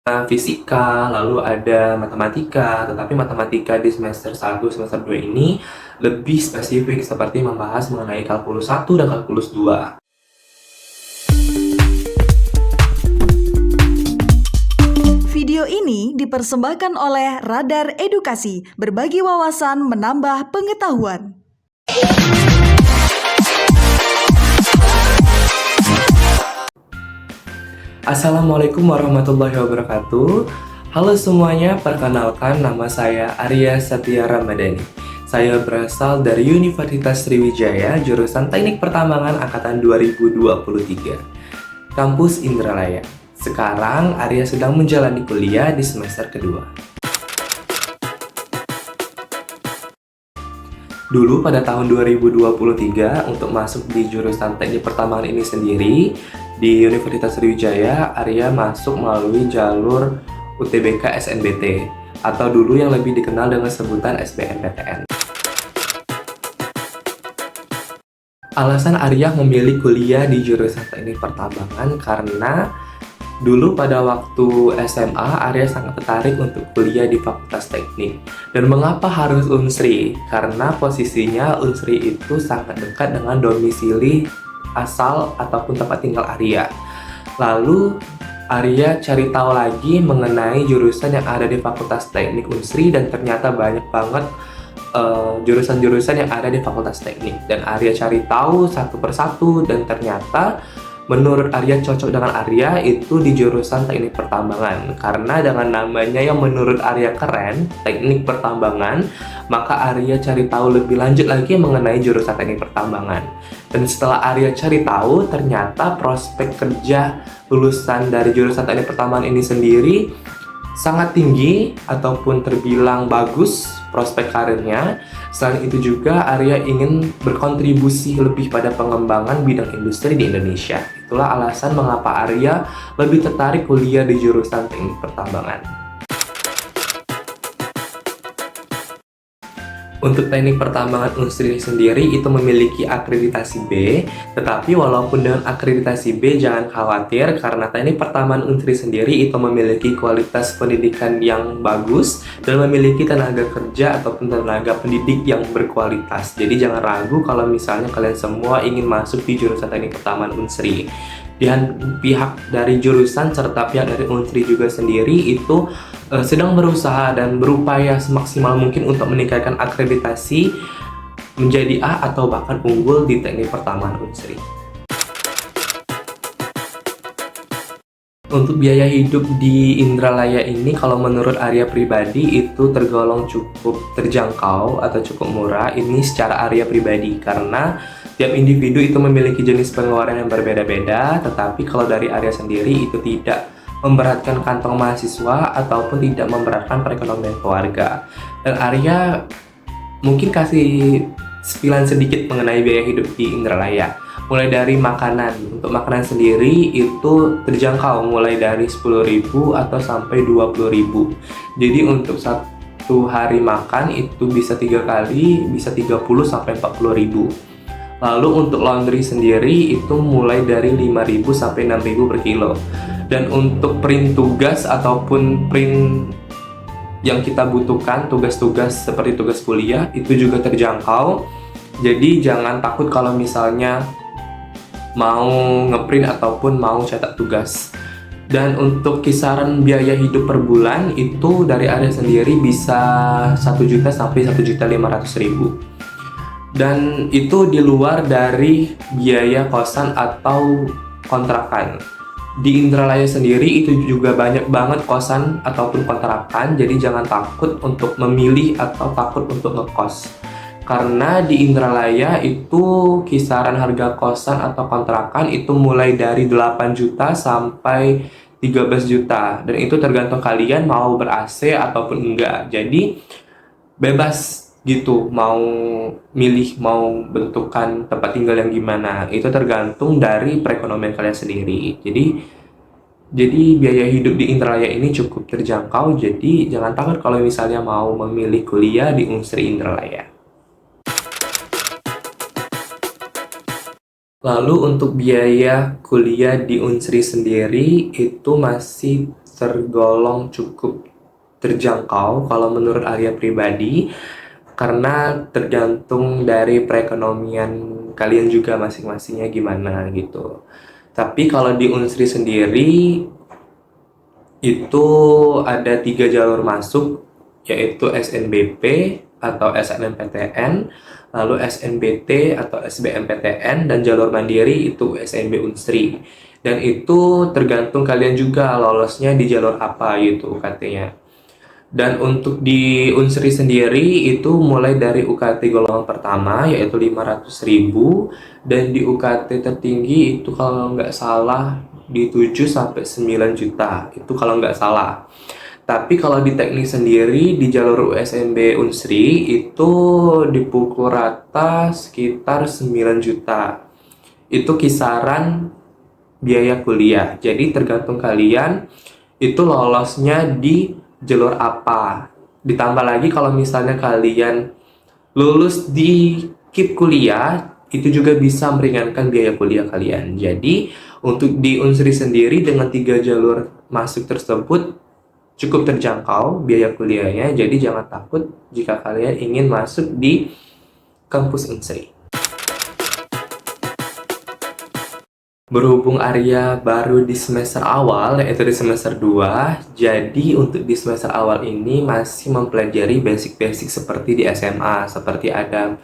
fisika, lalu ada matematika, tetapi matematika di semester 1, semester 2 ini lebih spesifik seperti membahas mengenai kalkulus 1 dan kalkulus 2. Video ini dipersembahkan oleh Radar Edukasi, berbagi wawasan menambah pengetahuan. Assalamualaikum warahmatullahi wabarakatuh. Halo semuanya, perkenalkan nama saya Arya Satya Ramadhani. Saya berasal dari Universitas Sriwijaya, jurusan Teknik Pertambangan Angkatan 2023, Kampus Indralaya. Sekarang Arya sedang menjalani kuliah di semester kedua. Dulu pada tahun 2023 untuk masuk di jurusan Teknik Pertambangan ini sendiri di Universitas Sriwijaya, Arya masuk melalui jalur UTBK SNBT atau dulu yang lebih dikenal dengan sebutan SBMPTN. Alasan Arya memilih kuliah di jurusan Teknik Pertambangan karena dulu pada waktu SMA, Arya sangat tertarik untuk kuliah di Fakultas Teknik. Dan mengapa harus Unsri? Karena posisinya Unsri itu sangat dekat dengan domisili asal ataupun tempat tinggal Arya. Lalu Arya cari tahu lagi mengenai jurusan yang ada di Fakultas Teknik Unsri dan ternyata banyak banget jurusan-jurusan yang ada di Fakultas Teknik. Dan Arya cari tahu satu persatu dan ternyata menurut Arya cocok dengan Arya itu di jurusan Teknik Pertambangan. Karena dengan namanya yang menurut Arya keren, Teknik Pertambangan, maka Arya cari tahu lebih lanjut lagi mengenai jurusan Teknik Pertambangan. Dan setelah Arya cari tahu, ternyata prospek kerja lulusan dari jurusan Teknik Pertambangan ini sendiri sangat tinggi ataupun terbilang bagus prospek karirnya. Selain itu juga Arya ingin berkontribusi lebih pada pengembangan bidang industri di Indonesia. Itulah alasan mengapa Arya lebih tertarik kuliah di jurusan Teknik Pertambangan. Untuk Teknik Pertambangan Unsri sendiri itu memiliki akreditasi B, tetapi walaupun dengan akreditasi B jangan khawatir karena Teknik Pertambangan Unsri sendiri itu memiliki kualitas pendidikan yang bagus dan memiliki tenaga kerja ataupun tenaga pendidik yang berkualitas. Jadi jangan ragu kalau misalnya kalian semua ingin masuk di jurusan Teknik Pertambangan Unsri. Dan pihak dari jurusan serta pihak dari Unsri juga sendiri itu sedang berusaha dan berupaya semaksimal mungkin untuk meningkatkan akreditasi menjadi A atau bahkan unggul di Teknik Pertambangan Unsri. Untuk biaya hidup di Indralaya ini kalau menurut Arya pribadi itu tergolong cukup terjangkau atau cukup murah ini secara Arya pribadi karena tiap individu itu memiliki jenis pengeluaran yang berbeda-beda, tetapi kalau dari Arya sendiri itu tidak memberatkan kantong mahasiswa ataupun tidak memberatkan perekonomian keluarga. Dan Arya mungkin kasih spilan sedikit mengenai biaya hidup di Indralaya. Mulai dari makanan, untuk makanan sendiri itu terjangkau mulai dari 10.000 atau sampai 20.000. Jadi untuk satu hari makan itu bisa 3 kali, bisa 30 sampai 40.000. Lalu untuk laundry sendiri itu mulai dari 5.000 sampai 6.000 per kilo. Dan untuk print tugas ataupun print yang kita butuhkan, tugas-tugas seperti tugas kuliah itu juga terjangkau. Jadi jangan takut kalau misalnya mau ngeprint ataupun mau cetak tugas. Dan untuk kisaran biaya hidup per bulan itu dari Arya sendiri bisa 1 juta sampai 1.500.000. Dan itu di luar dari biaya kosan atau kontrakan. Di Indralaya sendiri itu juga banyak banget kosan ataupun kontrakan, jadi jangan takut untuk memilih atau takut untuk ngekos. Karena di Indralaya itu kisaran harga kosan atau kontrakan itu mulai dari 8 juta sampai 13 juta. Dan itu tergantung kalian mau ber-AC ataupun enggak. Jadi bebas gitu mau milih mau bentukan tempat tinggal yang gimana, itu tergantung dari perekonomian kalian sendiri. Jadi biaya hidup di Indralaya ini cukup terjangkau, jadi jangan takut kalau misalnya mau memilih kuliah di Unsri Indralaya. Lalu untuk biaya kuliah di Unsri sendiri itu masih tergolong cukup terjangkau kalau menurut Arya pribadi, karena tergantung dari perekonomian kalian juga masing-masingnya gimana gitu. Tapi kalau di Unsri sendiri itu ada 3 jalur masuk, yaitu SNBP atau SNMPTN, lalu SNBT atau SBMPTN, dan jalur mandiri itu SNB Unsri. Dan itu tergantung kalian juga lolosnya di jalur apa gitu katanya. Dan untuk di Unsri sendiri itu mulai dari UKT golongan pertama yaitu 500.000, dan di UKT tertinggi itu kalau nggak salah di 7 sampai 9 juta itu kalau nggak salah. Tapi kalau di teknik sendiri di jalur USMB Unsri itu dipukul rata sekitar 9 juta. Itu kisaran biaya kuliah. Jadi tergantung kalian itu lolosnya di jalur apa. Ditambah lagi kalau misalnya kalian lulus di KIP kuliah, itu juga bisa meringankan biaya kuliah kalian. Jadi untuk di Unsri sendiri dengan 3 jalur masuk tersebut cukup terjangkau biaya kuliahnya. Jadi jangan takut jika kalian ingin masuk di kampus Unsri. Berhubung Arya baru di semester awal, yaitu di semester 2, jadi untuk di semester awal ini masih mempelajari basic-basic seperti di SMA, seperti ada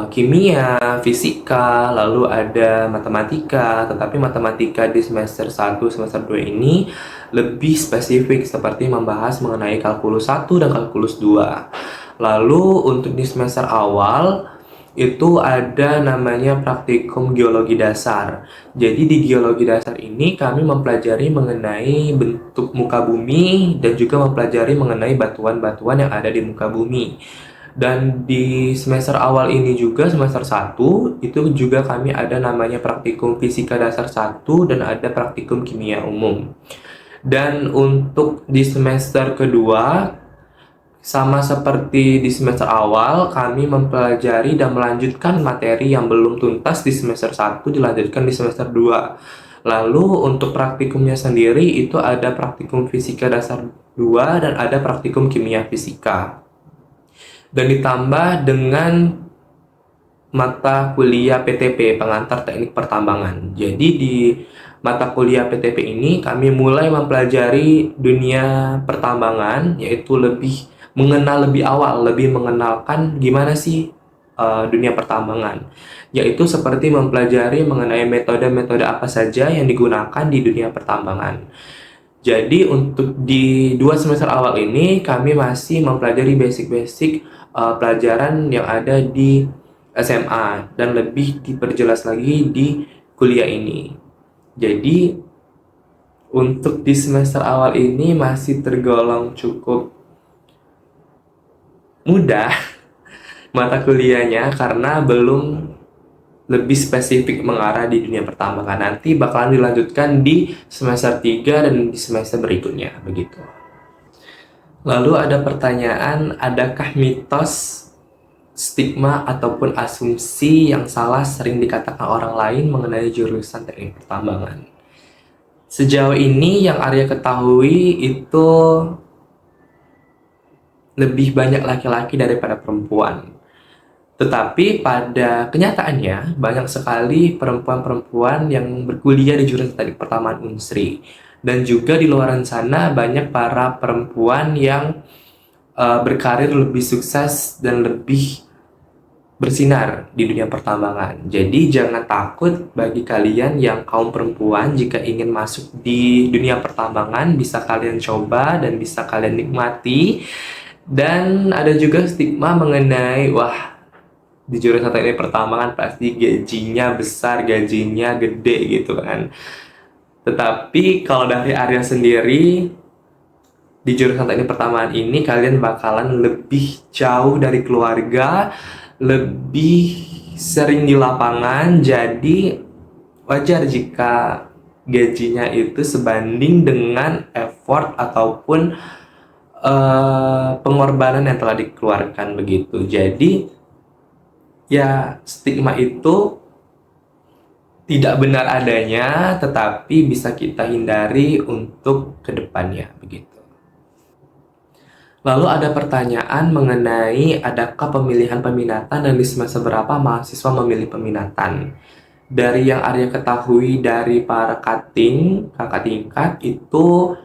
kimia, fisika, lalu ada matematika. Tetapi matematika di semester 1, semester 2 ini lebih spesifik seperti membahas mengenai kalkulus 1 dan kalkulus 2. Lalu untuk di semester awal itu ada namanya praktikum geologi dasar. Jadi di geologi dasar ini kami mempelajari mengenai bentuk muka bumi dan juga mempelajari mengenai batuan-batuan yang ada di muka bumi. Dan di semester awal ini juga, semester 1, itu juga kami ada namanya praktikum fisika dasar 1 dan ada praktikum kimia umum. Dan untuk di semester kedua, sama seperti di semester awal, kami mempelajari dan melanjutkan materi yang belum tuntas di semester 1 dilanjutkan di semester 2. Lalu untuk praktikumnya sendiri itu ada praktikum fisika dasar 2 dan ada praktikum kimia fisika. Dan ditambah dengan mata kuliah PTP, pengantar teknik pertambangan. Jadi di mata kuliah PTP ini kami mulai mempelajari dunia pertambangan, yaitu lebih mengenal lebih awal, lebih mengenalkan gimana sih dunia pertambangan, yaitu seperti mempelajari mengenai metode-metode apa saja yang digunakan di dunia pertambangan. Jadi untuk di 2 semester awal ini kami masih mempelajari basic-basic pelajaran yang ada di SMA dan lebih diperjelas lagi di kuliah ini. Jadi untuk di semester awal ini masih tergolong cukup mudah mata kuliahnya karena belum lebih spesifik mengarah di dunia pertambangan. Nanti bakalan dilanjutkan di semester 3 dan di semester berikutnya begitu. Lalu ada pertanyaan, adakah mitos, stigma ataupun asumsi yang salah sering dikatakan orang lain mengenai jurusan teknik pertambangan? Sejauh ini yang Arya ketahui itu lebih banyak laki-laki daripada perempuan. Tetapi pada kenyataannya banyak sekali perempuan-perempuan yang berkuliah di jurusan teknik pertambangan Unsri. Dan juga di luar sana banyak para perempuan yang berkarir lebih sukses dan lebih bersinar di dunia pertambangan. Jadi jangan takut bagi kalian yang kaum perempuan jika ingin masuk di dunia pertambangan, bisa kalian coba dan bisa kalian nikmati. Dan ada juga stigma mengenai wah, di jurusan teknik pertambangan pasti gajinya besar, gajinya gede gitu kan. Tetapi kalau dari Arya sendiri, di jurusan teknik pertambangan ini kalian bakalan lebih jauh dari keluarga, lebih sering di lapangan, jadi wajar jika gajinya itu sebanding dengan effort ataupun pengorbanan yang telah dikeluarkan begitu. Jadi ya stigma itu tidak benar adanya, tetapi bisa kita hindari untuk kedepannya begitu. Lalu ada pertanyaan mengenai adakah pemilihan peminatan dan di semester berapa mahasiswa memilih peminatan. Dari yang Arya ketahui dari para kakak tingkat itu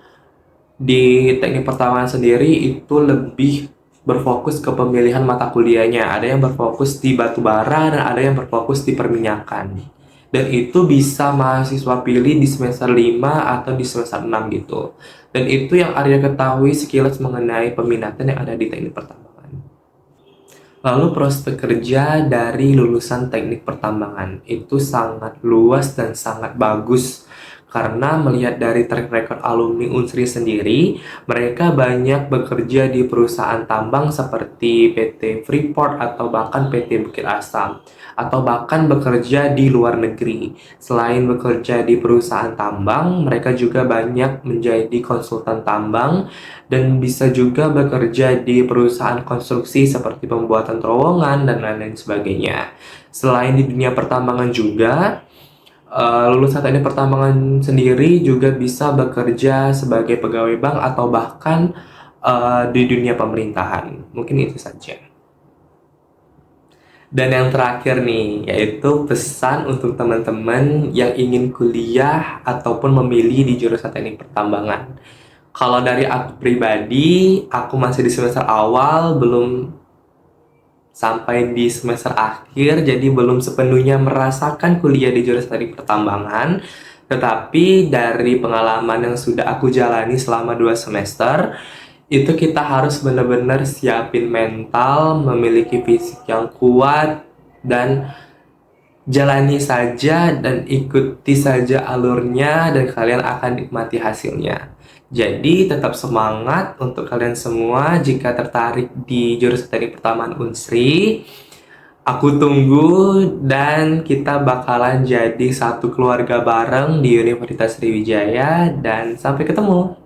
di teknik pertambangan sendiri itu lebih berfokus ke pemilihan mata kuliahnya. Ada yang berfokus di batu bara dan ada yang berfokus di perminyakan. Dan itu bisa mahasiswa pilih di semester 5 atau di semester 6 gitu. Dan itu yang Arya ketahui sekilas mengenai peminatan yang ada di teknik pertambangan. Lalu prospek kerja dari lulusan teknik pertambangan itu sangat luas dan sangat bagus. Karena melihat dari track record alumni Unsri sendiri, mereka banyak bekerja di perusahaan tambang seperti PT Freeport atau bahkan PT Bukit Asam, atau bahkan bekerja di luar negeri. Selain bekerja di perusahaan tambang, mereka juga banyak menjadi konsultan tambang dan bisa juga bekerja di perusahaan konstruksi seperti pembuatan terowongan dan lain-lain sebagainya. Selain di dunia pertambangan juga, lulusan teknik pertambangan sendiri juga bisa bekerja sebagai pegawai bank atau bahkan di dunia pemerintahan. Mungkin itu saja. Dan yang terakhir nih, yaitu pesan untuk teman-teman yang ingin kuliah ataupun memilih di jurusan teknik pertambangan. Kalau dari aku pribadi, aku masih di semester awal, belum sampai di semester akhir, jadi belum sepenuhnya merasakan kuliah di jurusan teknik pertambangan. Tetapi dari pengalaman yang sudah aku jalani selama 2 semester, itu kita harus benar-benar siapin mental, memiliki fisik yang kuat, dan jalani saja dan ikuti saja alurnya dan kalian akan nikmati hasilnya. Jadi tetap semangat untuk kalian semua jika tertarik di jurusan teknik pertambangan Unsri. Aku tunggu dan kita bakalan jadi satu keluarga bareng di Universitas Sriwijaya dan sampai ketemu.